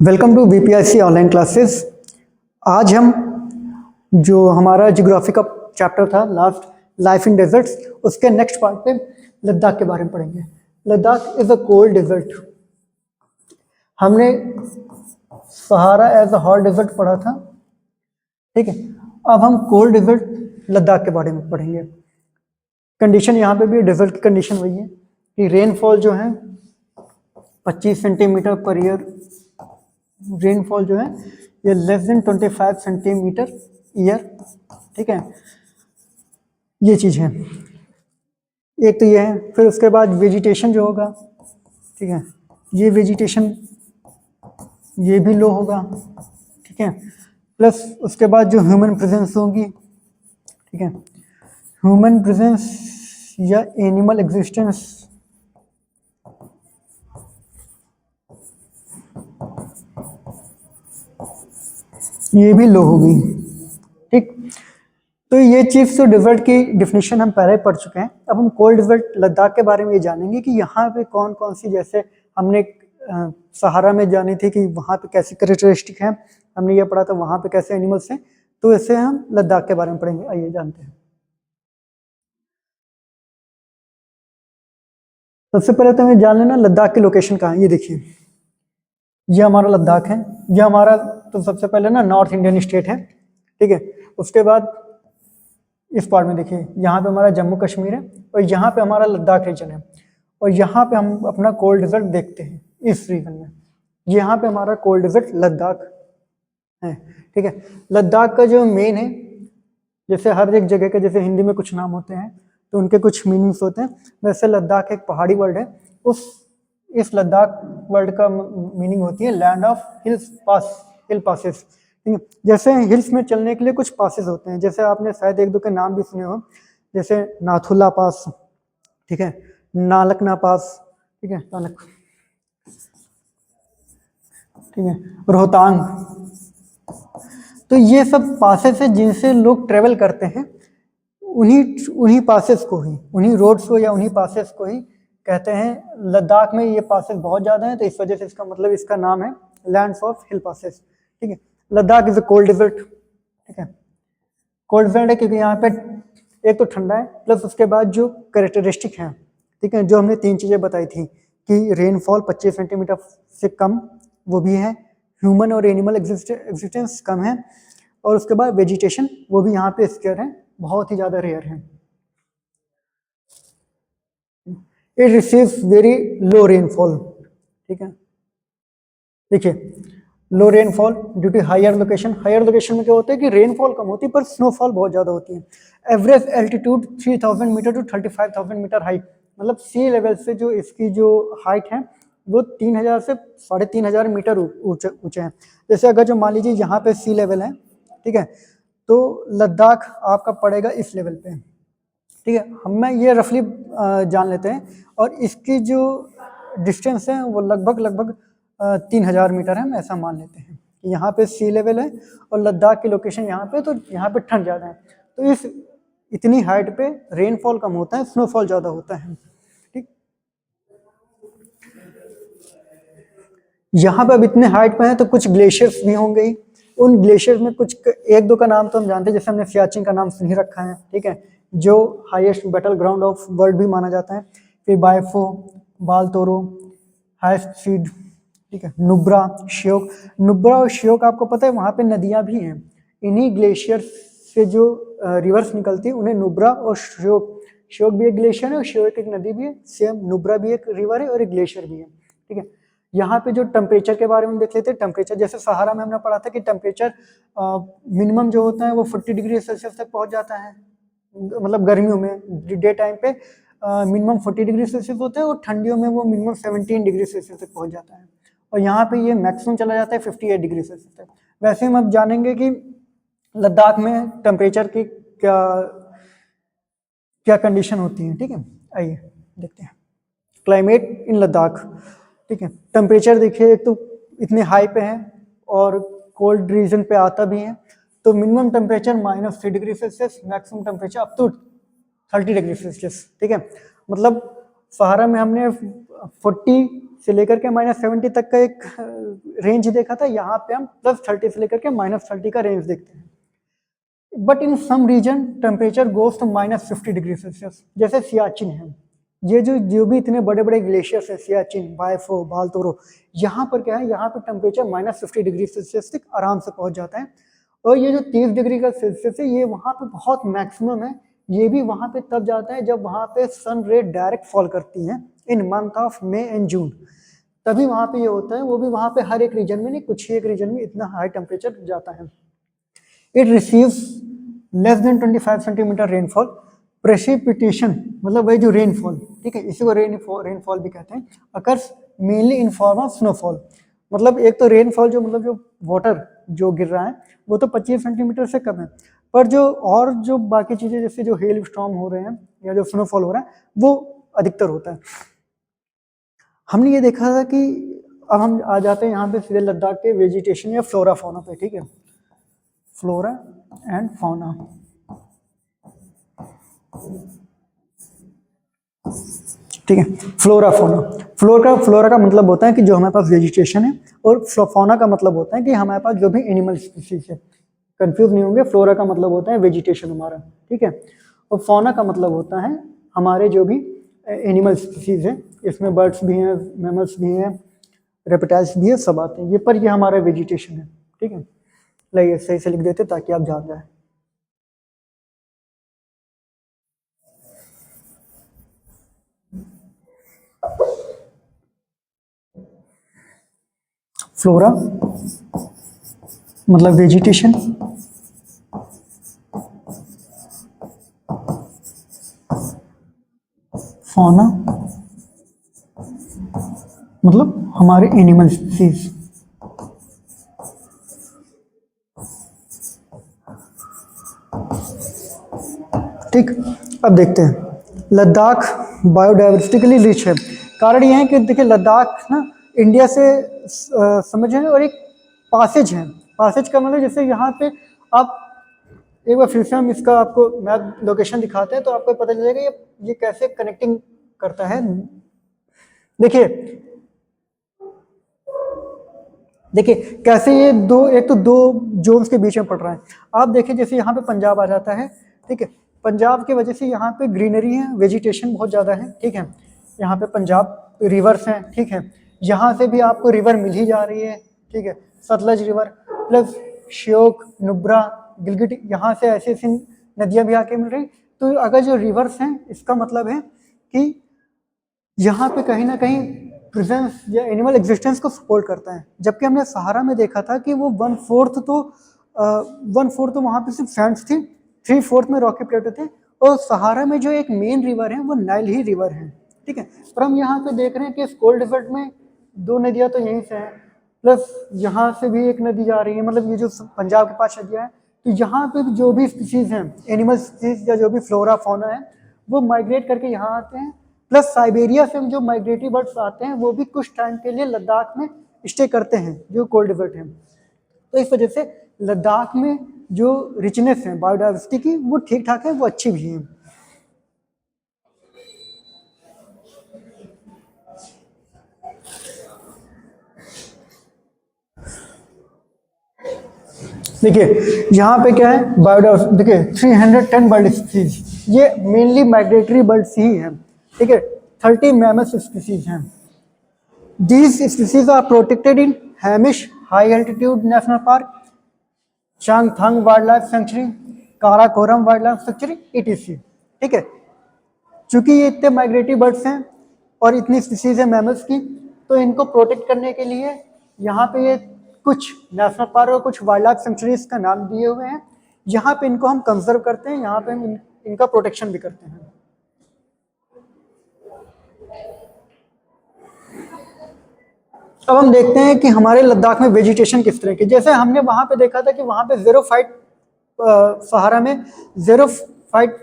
Welcome to BPIC online classes. आज हम जो हमारा जियोग्राफी का चैप्टर था लास्ट, लाइफ इन डेजर्ट्स, उसके नेक्स्ट पार्ट पे लद्दाख के बारे में पढ़ेंगे। Ladakh is a cold desert. हमने Sahara as a hot desert पढ़ा था, ठीक है। अब हम कोल्ड डेजर्ट लद्दाख के बारे में पढ़ेंगे। कंडीशन यहाँ पे भी डेजर्ट की कंडीशन वही है कि रेनफॉल जो है 25 सेंटीमीटर पर ईयर, रेनफॉल जो है ये लेस देन 25 सेंटीमीटर ईयर, ठीक है। ये चीज़ है, एक तो ये है। फिर उसके बाद वेजिटेशन जो होगा, ठीक है, ये वेजिटेशन ये भी लो होगा, ठीक है। प्लस उसके बाद जो ह्यूमन प्रेजेंस होगी, ठीक है, ह्यूमन प्रेजेंस या एनिमल एग्जिस्टेंस ये भी लो होगी, ठीक। तो ये चीज़ तो डेजर्ट की डिफिनीशन हम पहले पढ़ चुके हैं। अब हम कोल्ड डेजर्ट लद्दाख के बारे में ये जानेंगे कि यहाँ पे कौन कौन सी, जैसे हमने सहारा में जानी थी कि वहाँ पे कैसी कैरेक्टरिस्टिक है, हमने ये पढ़ा था वहाँ पे कैसे एनिमल्स हैं, तो ऐसे हम लद्दाख के बारे में पढ़ेंगे। आइए जानते हैं। सबसे पहले तो हमें जान लेना लद्दाख की लोकेशन कहाँ है। ये देखिए, ये हमारा लद्दाख है। ये हमारा तो सबसे पहले ना नॉर्थ इंडियन स्टेट है, ठीक है। उसके बाद इस पार्ट में देखिए, यहाँ पे हमारा जम्मू कश्मीर है और यहाँ पे हमारा लद्दाख रीजन है। और यहाँ पे हम अपना कोल्ड डेजर्ट देखते हैं इस रीजन में। यहाँ पे हमारा कोल्ड डेजर्ट लद्दाख है, ठीक है। लद्दाख का जो मेन है, जैसे हर एक जगह के जैसे हिंदी में कुछ नाम होते हैं तो उनके कुछ मीनिंग्स होते हैं, वैसे लद्दाख एक पहाड़ी वर्ड है। इस लद्दाख वर्ड का मीनिंग होती है land of hills pass, hill passes, ठीक है। जैसे हिल्स में चलने के लिए कुछ पासेस होते हैं, जैसे आपने शायद एक दो के नाम भी सुने हो, जैसे नाथुला पास, ठीक है, नालकना पास, ठीक है, नालक, ठीक है, रोहतांग। तो ये सब पासेस है जिनसे लोग ट्रेवल करते हैं। उन्हीं पासेस को ही, उन्हीं रोड्स को या उन्हीं पासेस को ही कहते हैं। लद्दाख में ये पासेस बहुत ज़्यादा हैं, तो इस वजह से इसका मतलब, इसका नाम है लैंड्स ऑफ हिल पासेस, ठीक है। Ladakh is a cold desert, ठीक है। कोल्ड डेजर्ट है क्योंकि यहाँ पे एक तो ठंडा है, प्लस उसके बाद जो कैरेक्टरिस्टिक है, ठीक है, जो हमने तीन चीज़ें बताई थी कि रेनफॉल 25 सेंटीमीटर से कम वो भी है, ह्यूमन और एनिमल एग्जिस्टेंस कम है, और उसके बाद वेजिटेशन वो भी यहाँ पे स्केयर है, बहुत ही ज़्यादा रेयर है। It receives very low rainfall, ठीक है। देखिए, low rainfall due to higher location. Higher location में क्या होता है कि रेनफॉल कम होती है पर स्नोफॉल बहुत ज़्यादा होती है। Average altitude 3000 metre to 35,000 metre height, मतलब सी लेवल से जो इसकी जो हाइट है वो 3000 से 3500 मीटर ऊंचे हैं। जैसे अगर जो मान लीजिए यहाँ पे सी लेवल है, ठीक है, तो लद्दाख आपका पड़ेगा इस लेवल पे, ठीक है। हम ये रफली जान लेते हैं, और इसकी जो डिस्टेंस है वो लगभग 3000 मीटर है, हम ऐसा मान लेते हैं कि यहाँ पे सी लेवल है और लद्दाख की लोकेशन यहाँ पे, तो यहाँ पे ठंड ज़्यादा है, तो इस इतनी हाइट पे रेनफॉल कम होता है, स्नोफॉल ज़्यादा होता है, ठीक। यहाँ पे अब इतने हाइट पे हैं तो कुछ ग्लेशियर्स भी होंगे ही। उन ग्लेशियर्स में कुछ एक दो का नाम तो हम जानते हैं, जैसे हमने सियाचिन का नाम सुन ही रखा है, ठीक है, जो highest battle ground of world भी माना जाता है। फिर बायफो, बालतोरो, हाइस्ट्रीड, ठीक है, नुब्रा, श्योक। नुब्रा और श्योक आपको पता है वहाँ पे नदियाँ भी हैं। इन्हीं ग्लेशियर से जो रिवर्स निकलती है उन्हें नुब्रा और श्योक, श्योक भी एक ग्लेशियर है और श्योक एक नदी भी है, सेम नुब्रा भी एक रिवर है और एक ग्लेशियर भी है, ठीक है। यहाँ पे जो टेम्परेचर के बारे में देख लेते हैं। टेम्परेचर जैसे सहारा में हमने पढ़ा था कि टेम्परेचर मिनिमम जो होता है वो 40 डिग्री सेल्सियस तक पहुँच जाता है, मतलब गर्मियों में डे टाइम पे मिनिमम 40 डिग्री सेल्सियस होता है और ठंडियों में वो मिनिमम 17 डिग्री सेल्सियस तक पहुँच जाता है, और यहाँ पे ये मैक्सिमम चला जाता है 58 डिग्री सेल्सियस तक। वैसे हम अब जानेंगे कि लद्दाख में टेम्परेचर की क्या क्या कंडीशन होती है, ठीक है। आइए देखते हैं क्लाइमेट इन लद्दाख, ठीक है। टेम्परेचर देखिए, एक तो इतने हाई पे है और कोल्ड रीजन पे आता भी है, तो minimum temperature -3 degree Celsius, maximum temperature up to 30 degree Celsius, ठीक है। मतलब सहारा में हमने से लेकर के -70 तक का एक रेंज देखा था, यहाँ पे हम +30 से लेकर के -30 का रेंज देखते हैं। But in some region temperature goes to -50 degree Celsius, जैसे सियाचिन है, ये जो भी इतने बड़े बड़े ग्लेशियर्स है, सियाचिन, बायफो, बालतोरो, यहाँ पर क्या है, यहाँ पर टेम्परेचर -50 डिग्री सेल्सियस तक आराम से पहुंच जाता है। और ये जो 30 डिग्री का सेल्सियस है, ये वहाँ पे बहुत मैक्सिमम है। ये भी वहाँ पे तब जाता है जब वहाँ पे सन रे डायरेक्ट फॉल करती हैं in month of May and June, तभी वहाँ पे ये होता है। वो भी वहाँ पे हर एक रीजन में नहीं, कुछ ही एक रीजन में इतना हाई टेम्परेचर जाता है। It receives less than 25 centimetre rainfall. Precipitation मतलब वही जो रेनफॉल, ठीक है, इसी को रेनफॉल भी कहते हैं। Occurs mainly in form of snowfall, मतलब एक तो रेनफॉल जो मतलब जो वाटर जो गिर रहा है वो तो 25 सेंटीमीटर से कम है, पर जो बाकी चीज़ें जैसे जो हेल स्टॉर्म हो रहे हैं या जो स्नोफॉल हो रहा है वो अधिकतर होता है। हमने ये देखा था कि अब हम आ जाते हैं यहाँ पे सीधे लद्दाख के वेजिटेशन या फ्लोरा फौना पे, ठीक है, फ्लोरा एंड फौना। ठीक है, फ्लोरा फौना। फ्लोरा का मतलब होता है कि जो हमारे पास वेजिटेशन है, और फौना का मतलब होता है कि हमारे पास जो भी एनिमल स्पीसीज है। कंफ्यूज नहीं होंगे, फ्लोरा का मतलब होता है वेजिटेशन हमारा, ठीक है, और फौना का मतलब होता है हमारे जो भी एनिमल स्पीसीज है, इसमें बर्ड्स भी हैं, मैमल्स भी हैं, रेप्टाइल्स भी है, सब आते हैं ये, पर ये हमारा वेजिटेशन है, ठीक है। लाइए सही से लिख देते ताकि आप जान जाए। फ्लोरा मतलब वेजिटेशन, फौना मतलब हमारे एनिमल स्पीसीज। ठीक, अब देखते हैं लद्दाख बायोडाइवर्सिटिकली रिच है। कारण यह है कि देखिए लद्दाख ना इंडिया से समझे, और एक पासेज है। पासेज का मतलब जैसे यहाँ पे आप एक बार फिर से हम इसका आपको मैप लोकेशन दिखाते हैं तो आपको पता चलेगा ये कैसे कनेक्टिंग करता है। देखिए कैसे ये एक तो दो जोन्स के बीच में पड़ रहा है। आप देखिए जैसे यहाँ पे पंजाब आ जाता है, ठीक है, पंजाब की वजह से यहाँ पे ग्रीनरी है, वेजिटेशन बहुत ज़्यादा है, ठीक है। यहाँ पे पंजाब रिवर्स हैं, ठीक है, यहाँ से भी आपको रिवर मिल ही जा रही है, ठीक है, सतलज रिवर प्लस श्योक, नुब्रा, गिलगिट, यहाँ से ऐसी ऐसी नदियाँ भी आके मिल रही। तो अगर जो रिवर्स हैं इसका मतलब है कि यहाँ पे कहीं ना कहीं प्रेजेंस या एनिमल एग्जिस्टेंस को सपोर्ट करता है। जबकि हमने सहारा में देखा था कि वो 1/4 तो वहाँ पे सिर्फ सैंड्स थी, 3/4 में रॉकी प्लेटो थे, और सहारा में जो एक मेन रिवर है वो नाइल ही रिवर है, ठीक है। पर हम यहाँ पे देख रहे हैं कि इस कोल्ड डेजर्ट में 2 नदियाँ तो यहीं से हैं, प्लस यहाँ से भी एक नदी जा रही है, मतलब ये जो पंजाब के पास नदियाँ हैं। तो यहाँ पे जो भी स्पीसीज हैं, एनिमल स्पीसीज या जो भी फ्लोरा फौना है, वो माइग्रेट करके यहाँ आते हैं। प्लस साइबेरिया से जो माइग्रेटरी बर्ड्स आते हैं वो भी कुछ टाइम के लिए लद्दाख में स्टे करते हैं, जो कोल्ड डेजर्ट है। तो इस वजह से लद्दाख में जो रिचनेस है बायोडाइवर्सिटी की वो ठीक ठाक है, वो अच्छी भी है। देखिए यहाँ पे क्या है बायोडाइवर्सिटी, देखिए 310 बर्ड स्पीसीज, ये मेनली माइग्रेटरी बर्ड्स ही हैं, ठीक है। 30 मैमल्स स्पीसीज हैं। These species are protected in Hamish High Altitude National Park, Changthang wild life sanctuary, Karakoram wild life sanctuary, etc, ठीक है। चूंकि ये इतने माइग्रेटरी बर्ड्स हैं और इतनी स्पीसीज है मैमल्स की, तो इनको प्रोटेक्ट करने के लिए यहाँ पे ये कुछ नेशनल पार्क और कुछ वाइल्ड लाइफ सेंचुरीज का नाम दिए हुए हैं, जहाँ पे इनको हम कंजर्व करते हैं, यहाँ पे हम इनका प्रोटेक्शन भी करते हैं। अब हम देखते हैं कि हमारे लद्दाख में वेजिटेशन किस तरह की, जैसे हमने वहाँ पे देखा था कि वहाँ पे सहारा में ज़ेरोफाइट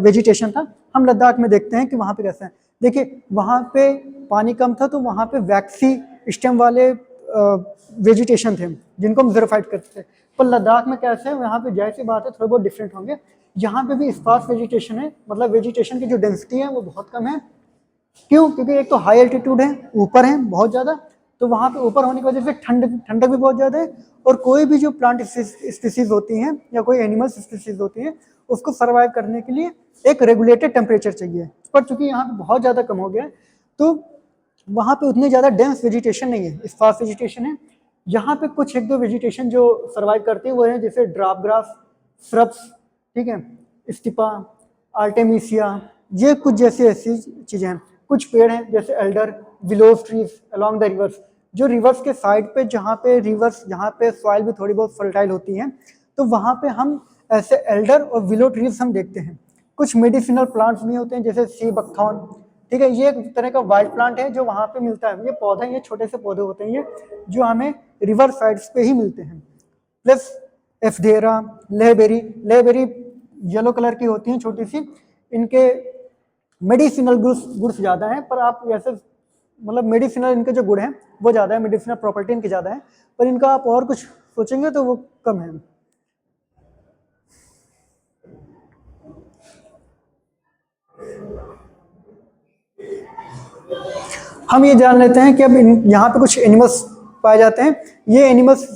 वेजिटेशन था। हम लद्दाख में देखते हैं कि वहाँ पे कैसा है। देखिए वहाँ पे पानी कम था तो वहाँ पे वैक्सी स्टेम वाले वेजिटेशन थे जिनको हम ज़ेरोफाइट करते थे। पर लद्दाख में कैसे है, यहाँ पे जैसी बात है थोड़े बहुत डिफरेंट होंगे। यहाँ पे भी स्पार्स वेजिटेशन है, मतलब वेजिटेशन की जो डेंसिटी है वो बहुत कम है। क्यों? क्योंकि एक तो हाई एल्टीट्यूड है, ऊपर है बहुत ज़्यादा, तो वहाँ पे ऊपर होने की वजह से ठंडक भी बहुत ज़्यादा है, और कोई भी जो प्लांट स्पीसीज होती हैं या कोई एनिमल स्पीसीज होती है उसको सर्वाइव करने के लिए एक रेगुलेटेड टेम्परेचर चाहिए, पर चूंकि यहाँ पे बहुत ज़्यादा कम हो गया है तो वहाँ पे उतनी ज़्यादा डेंस वेजिटेशन नहीं है, स्पार्स वेजिटेशन है। यहाँ पे कुछ एक दो वेजिटेशन जो सर्वाइव करती है वो है जैसे ड्राफ ग्रास, श्रब्स, ठीक है, स्टिपा, आर्टेमिसिया, ये कुछ जैसी ऐसी चीज़ें हैं। कुछ पेड़ हैं जैसे alder, willow trees along the rivers, जो रिवर्स के साइड पे जहाँ पे सॉइल भी थोड़ी बहुत फर्टाइल होती है, तो वहाँ पे हम ऐसे एल्डर और विलो ट्रीज हम देखते हैं। कुछ मेडिसिनल प्लांट्स भी होते हैं जैसे सी बकथॉर्न, ठीक है, ये एक तरह का वाइल्ड प्लांट है जो वहाँ पे मिलता है, ये पौधा, ये छोटे से पौधे होते हैं ये, जो हमें रिवर साइड्स पे ही मिलते हैं। प्लस एफडेरा, लेहबेरी येलो कलर की होती हैं छोटी सी, इनके मेडिसिनल गुड्स ज़्यादा हैं, पर आप ऐसे मतलब मेडिसिनल इनके जो गुण हैं वो ज़्यादा है, मेडिसिनल प्रॉपर्टी इनकी ज़्यादा है, पर इनका आप और कुछ सोचेंगे तो वो कम है। हम ये जान लेते हैं कि अब यहाँ पे कुछ एनिमल्स पाए जाते हैं। ये एनिमल्स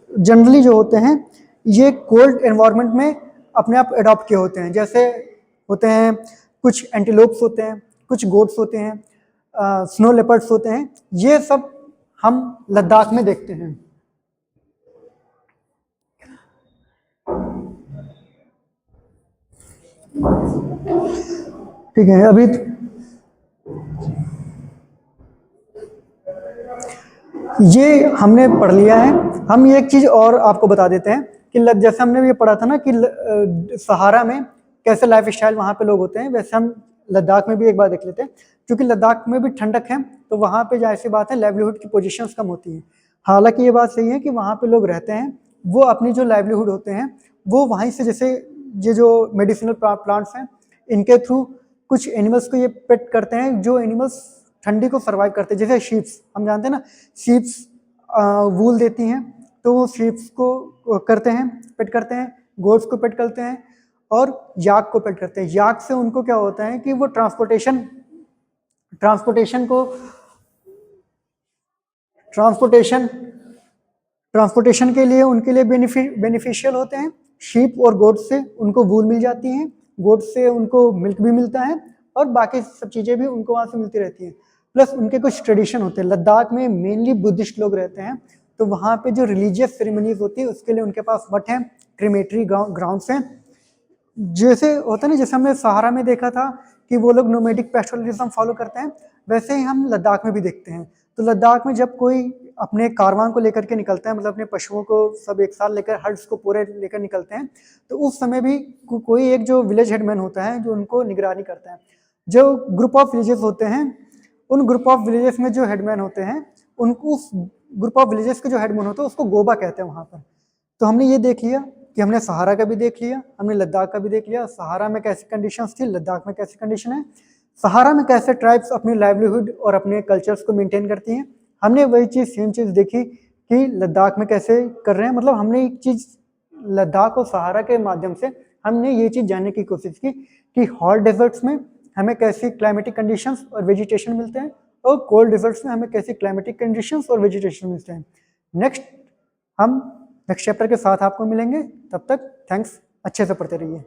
जनरली जो होते हैं ये कोल्ड एनवायरनमेंट में अपने आप अडॉप्ट किए होते हैं, जैसे होते हैं कुछ एंटीलोप्स होते हैं, कुछ गोट्स होते हैं, स्नो लेपर्ड्स होते हैं, ये सब हम लद्दाख में देखते हैं। ठीक है, अभी ये हमने पढ़ लिया है। हम ये एक चीज़ और आपको बता देते हैं कि जैसे हमने ये पढ़ा था ना कि सहारा में कैसे लाइफ स्टाइल वहाँ पे लोग होते हैं, वैसे हम लद्दाख में भी एक बार देख लेते हैं। क्योंकि लद्दाख में भी ठंडक है तो वहाँ पे जाहिर सी बात है लाइवलीहुड की पोजीशंस कम होती हैं। हालांकि ये बात सही है कि वहाँ पे लोग रहते हैं, वो अपनी जो लाइवलीहुड होते हैं वो वहीं से, जैसे ये जो मेडिसिनल प्लांट्स हैं इनके थ्रू कुछ एनिमल्स को ये पेट करते हैं, जो एनिमल्स ठंडी को सर्वाइव करते हैं। जैसे शीप्स, हम जानते हैं ना शीप्स वूल देती हैं, तो वो शीप्स को करते हैं, पेट करते हैं, गोट्स को पेट करते हैं, और याक को पेट करते हैं। याक से उनको क्या होता है कि वो ट्रांसपोर्टेशन के लिए उनके लिए बेनिफिशियल होते हैं। शीप और गोट से उनको वूल मिल जाती है, गोट से उनको मिल्क भी मिलता है, और बाकी सब चीज़ें भी उनको वहाँ से मिलती रहती हैं। प्लस उनके कुछ ट्रेडिशन होते हैं। लद्दाख में मेनली बुद्धिस्ट लोग रहते हैं, तो वहाँ पे जो रिलीजियस सेरेमनीज होती है उसके लिए उनके पास मठ हैं, क्रीमेटरी ग्राउंड्स हैं। जैसे होता है ना, जैसे हमने सहारा में देखा था कि वो लोग नोमैडिक पैस्टोरलिज्म फॉलो करते हैं, वैसे ही हम लद्दाख में भी देखते हैं। तो लद्दाख में जब कोई अपने कारवां को लेकर के निकलता है, मतलब अपने पशुओं को सब एक साथ लेकर, हर्ड्स को पूरे लेकर निकलते हैं, तो उस समय भी कोई एक जो विलेज हेडमैन होता है जो उनको निगरानी करता है। जो ग्रुप ऑफ विलेजेस होते हैं, उन ग्रुप ऑफ विलेजेस में जो हेडमैन होते हैं, उनको उस ग्रुप ऑफ विलेजेस के जो हेडमैन होते हैं उसको गोबा कहते हैं वहाँ पर। तो हमने ये देख लिया कि हमने सहारा का भी देख लिया, हमने लद्दाख का भी देख लिया। सहारा में कैसी कंडीशंस थी, लद्दाख में कैसी कंडीशन है, सहारा में कैसे ट्राइब्स अपनी लाइवलीहुड और अपने कल्चर्स को मेंटेन करती हैं। हमने वही चीज़, सेम चीज़ देखी कि लद्दाख में कैसे कर रहे हैं। मतलब हमने एक चीज़ लद्दाख और सहारा के माध्यम से हमने ये चीज़ जानने की कोशिश की कि हॉट डेजर्ट्स में हमें कैसी क्लाइमेटिक कंडीशंस और वेजिटेशन मिलते हैं, और कोल्ड डेजर्ट्स में हमें कैसी क्लाइमेटिक कंडीशंस और वेजिटेशन मिलते हैं। हम नेक्स्ट चैप्टर के साथ आपको मिलेंगे, तब तक थैंक्स, अच्छे से पढ़ते रहिए।